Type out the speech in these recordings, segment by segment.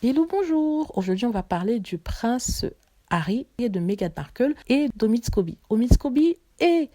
Hello, bonjour. Aujourd'hui, on va parler du prince Harry et de Meghan Markle et d'Omid Scobie. Omid Scobie et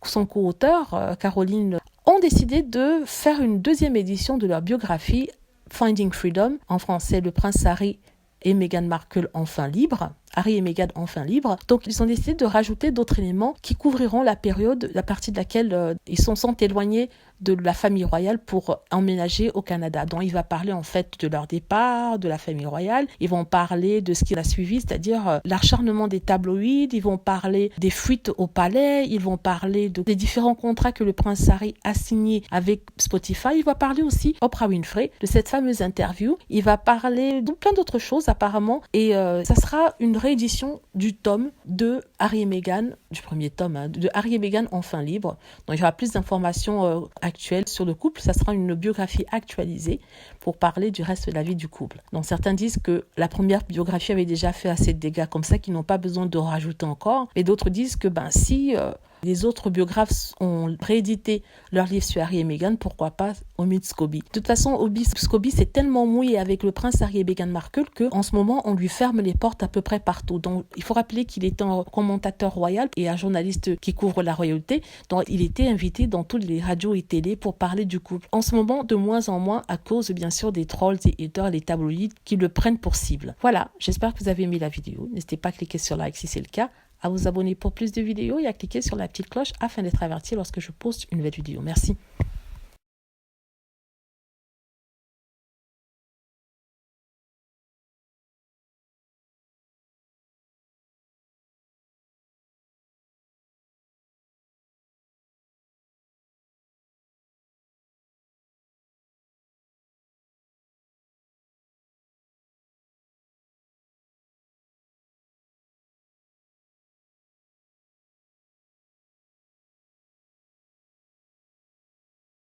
son co-auteur, Caroline, ont décidé de faire une deuxième édition de leur biographie Finding Freedom, en français Le prince Harry et Meghan Markle enfin libres. Harry et Meghan enfin libres. Donc, ils ont décidé de rajouter d'autres éléments qui couvriront la période, la partie de laquelle ils sont éloignés de la famille royale pour emménager au Canada. Donc, il va parler en fait de leur départ, de la famille royale. Ils vont parler de ce qui a suivi, c'est-à-dire l'acharnement des tabloïds. Ils vont parler des fuites au palais. Ils vont parler des différents contrats que le prince Harry a signés avec Spotify. Il va parler aussi Oprah Winfrey, de cette fameuse interview. Il va parler de plein d'autres choses apparemment. Et ça sera une réédition du tome de Harry et Meghan, du premier tome, de Harry et Meghan enfin libres. Donc il y aura plus d'informations actuelles sur le couple. Ça sera une biographie actualisée pour parler du reste de la vie du couple. Donc certains disent que la première biographie avait déjà fait assez de dégâts comme ça, qu'ils n'ont pas besoin de rajouter encore. Et d'autres disent que si les autres biographes ont réédité leur livre sur Harry et Meghan, pourquoi pas Omid Scobie. De toute façon, Omid Scobie s'est tellement mouillé avec le prince Harry et Meghan Markle qu'en ce moment, on lui ferme les portes à peu près partout. Donc, il faut rappeler qu'il est un commentateur royal et un journaliste qui couvre la royauté. Donc, il était invité dans toutes les radios et télé pour parler du couple. En ce moment, de moins en moins, à cause, bien sûr, des trolls et haters, les tabloïds qui le prennent pour cible. Voilà, j'espère que vous avez aimé la vidéo. N'hésitez pas à cliquer sur like si c'est le cas, à vous abonner pour plus de vidéos et à cliquer sur la petite cloche afin d'être averti lorsque je poste une nouvelle vidéo. Merci.